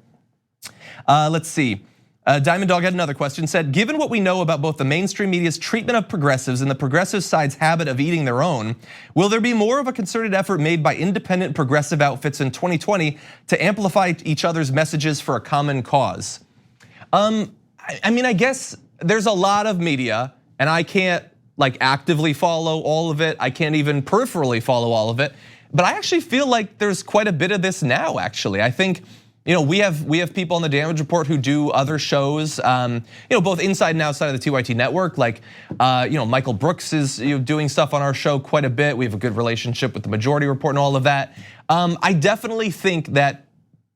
Let's see. Diamond Dog had another question, said, given what we know about both the mainstream media's treatment of progressives and the progressive side's habit of eating their own, will there be more of a concerted effort made by independent progressive outfits in 2020 to amplify each other's messages for a common cause? I mean, I guess there's a lot of media and I can't like actively follow all of it. I can't even peripherally follow all of it. But I actually feel like there's quite a bit of this now, actually. I think, we have people on the Damage Report who do other shows, both inside and outside of the TYT network. Like, Michael Brooks is doing stuff on our show quite a bit. We have a good relationship with the Majority Report and all of that. I definitely think that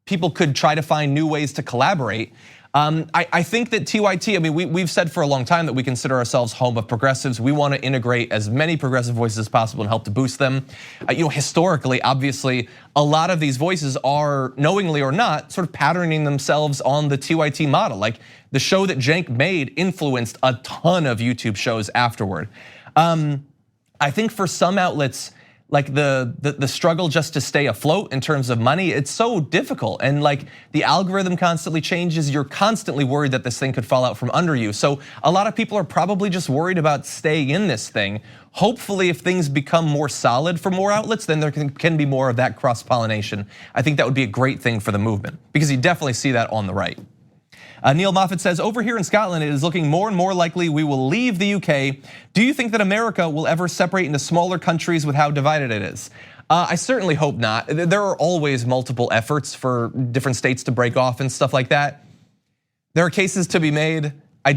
people could try to find new ways to collaborate. I think that TYT, I mean, we've said for a long time that we consider ourselves home of progressives. We want to integrate as many progressive voices as possible and help to boost them. Historically, obviously, a lot of these voices are, knowingly or not, sort of patterning themselves on the TYT model. Like the show that Cenk made influenced a ton of YouTube shows afterward. I think for some outlets, like the struggle just to stay afloat in terms of money, it's so difficult. And like the algorithm constantly changes, you're constantly worried that this thing could fall out from under you. So a lot of people are probably just worried about staying in this thing. Hopefully if things become more solid for more outlets, then there can be more of that cross-pollination. I think that would be a great thing for the movement because you definitely see that on the right. Neil Moffat says, over here in Scotland, it is looking more and more likely we will leave the UK. Do you think that America will ever separate into smaller countries with how divided it is? I certainly hope not. There are always multiple efforts for different states to break off and stuff like that. There are cases to be made. I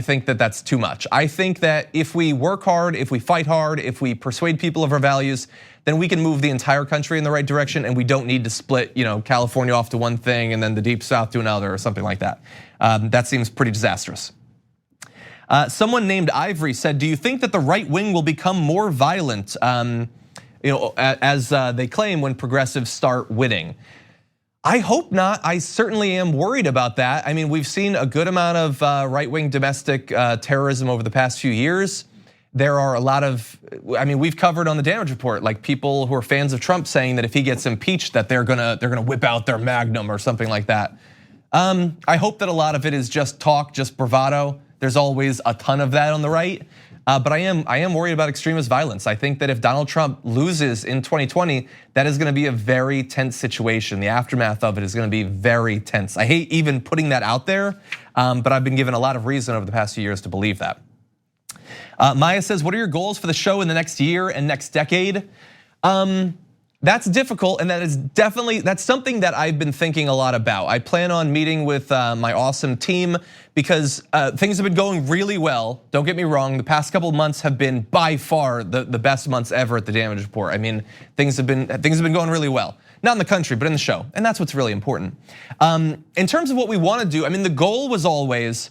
think that that's too much. I think that if we work hard, if we fight hard, if we persuade people of our values, then we can move the entire country in the right direction and we don't need to split, California off to one thing and then the Deep South to another or something like that. That seems pretty disastrous. Someone named Ivory said, do you think that the right wing will become more violent, as they claim when progressives start winning? I hope not. I certainly am worried about that. I mean, we've seen a good amount of right-wing domestic terrorism over the past few years. There are a lot of, we've covered on the Damage Report, like people who are fans of Trump saying that if he gets impeached, that they're gonna whip out their magnum or something like that. I hope that a lot of it is just talk, just bravado. There's always a ton of that on the right. But I am worried about extremist violence. I think that if Donald Trump loses in 2020, that is gonna be a very tense situation. The aftermath of it is gonna be very tense. I hate even putting that out there, but I've been given a lot of reason over the past few years to believe that. Maya says, what are your goals for the show in the next year and next decade? That's difficult, and that's something that I've been thinking a lot about. I plan on meeting with my awesome team because things have been going really well. Don't get me wrong, the past couple of months have been by far the best months ever at the Damage Report. I mean, things have been going really well. Not in the country, but in the show, and that's what's really important. In terms of what we want to do, the goal was always,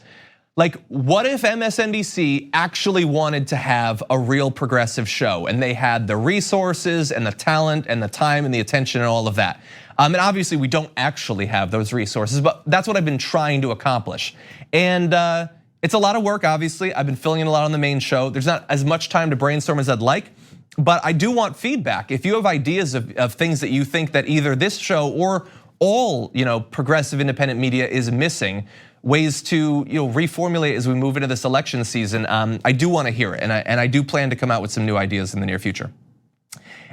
like, what if MSNBC actually wanted to have a real progressive show and they had the resources and the talent and the time and the attention and all of that? And obviously we don't actually have those resources, but that's what I've been trying to accomplish. And it's a lot of work, obviously. I've been filling in a lot on the main show. There's not as much time to brainstorm as I'd like, but I do want feedback. If you have ideas of things that you think that either this show or all progressive independent media is missing, ways to reformulate as we move into this election season, I do want to hear it, and I do plan to come out with some new ideas in the near future.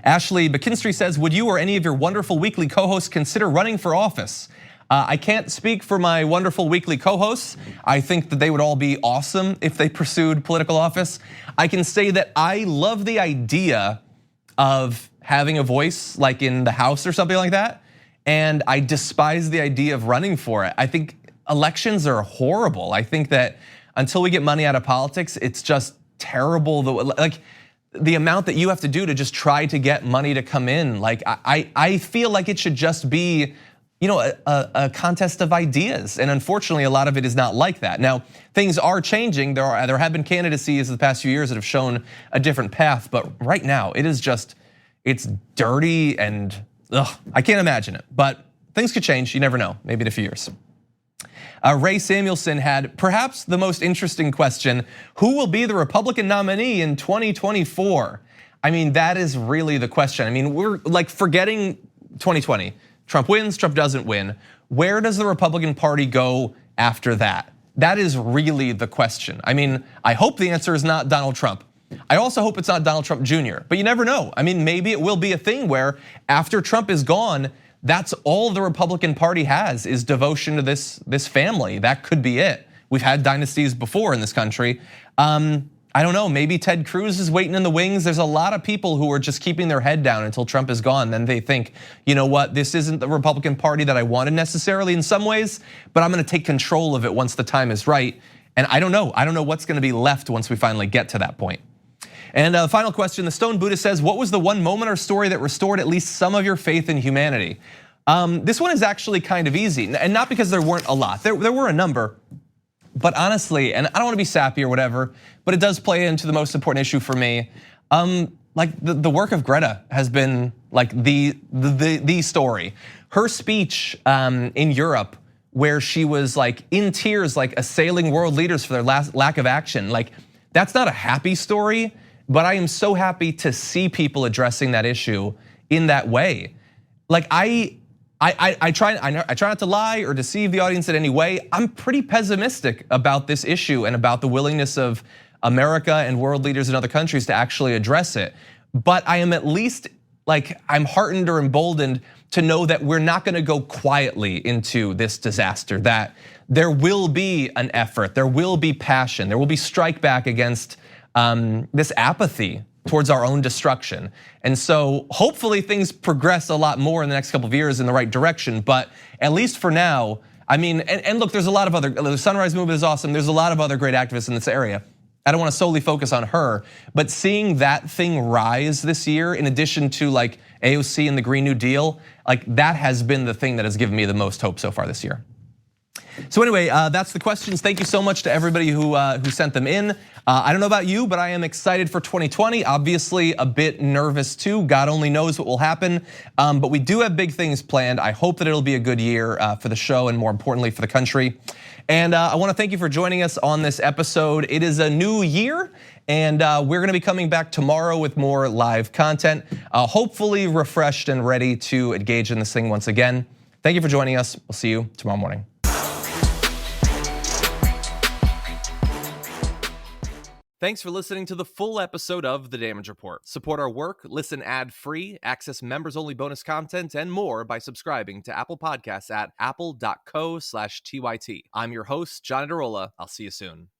Ashley McKinstry says, would you or any of your wonderful weekly co-hosts consider running for office? I can't speak for my wonderful weekly co-hosts. I think that they would all be awesome if they pursued political office. I can say that I love the idea of having a voice like in the House or something like that, and I despise the idea of running for it. I think elections are horrible. I think that until we get money out of politics, it's just terrible. The amount that you have to do to just try to get money to come in. Like I feel like it should just be, a contest of ideas, and unfortunately, a lot of it is not like that. Now, things are changing. There have been candidacies in the past few years that have shown a different path, but right now it is just, it's dirty and I can't imagine it. But things could change. You never know. Maybe in a few years. Ray Samuelson had perhaps the most interesting question: who will be the Republican nominee in 2024? I mean, that is really the question. I mean, we're like forgetting 2020. Trump wins, Trump doesn't win. Where does the Republican Party go after that? That is really the question. I mean, I hope the answer is not Donald Trump. I also hope it's not Donald Trump Jr., but you never know. I mean, maybe it will be a thing where after Trump is gone, that's all the Republican Party has is devotion to this family. That could be it. We've had dynasties before in this country. I don't know, maybe Ted Cruz is waiting in the wings. There's a lot of people who are just keeping their head down until Trump is gone. Then they think, you know what, this isn't the Republican Party that I wanted necessarily in some ways, but I'm gonna take control of it once the time is right. And I don't know what's gonna be left once we finally get to that point. And the final question, the Stone Buddhist says, what was the one moment or story that restored at least some of your faith in humanity? This one is actually kind of easy, and not because there weren't a lot. There were a number, but honestly, and I don't wanna be sappy or whatever, but it does play into the most important issue for me. Like the work of Greta has been like the story. Her speech in Europe, where she was like in tears, like assailing world leaders for their lack of action. Like that's not a happy story, but I am so happy to see people addressing that issue in that way. Like I try not to lie or deceive the audience in any way. I'm pretty pessimistic about this issue and about the willingness of America and world leaders in other countries to actually address it. But I am at least like, I'm heartened or emboldened to know that we're not gonna go quietly into this disaster, that there will be an effort, there will be passion, there will be strike back against this apathy towards our own destruction. And so hopefully things progress a lot more in the next couple of years in the right direction, but at least for now, I mean, and look, there's a lot of other, the Sunrise Movement is awesome, there's a lot of other great activists in this area. I don't wanna solely focus on her, but seeing that thing rise this year, in addition to like AOC and the Green New Deal, like that has been the thing that has given me the most hope so far this year. So anyway, that's the questions. Thank you so much to everybody who sent them in. I don't know about you, but I am excited for 2020. Obviously a bit nervous too. God only knows what will happen, but we do have big things planned. I hope that it'll be a good year for the show and more importantly for the country. And I wanna thank you for joining us on this episode. It is a new year, and we're gonna be coming back tomorrow with more live content, hopefully refreshed and ready to engage in this thing once again. Thank you for joining us. We'll see you tomorrow morning. Thanks for listening to the full episode of The Damage Report. Support our work, listen ad-free, access members-only bonus content, and more by subscribing to Apple Podcasts at apple.co/TYT. I'm your host, John Adarola. I'll see you soon.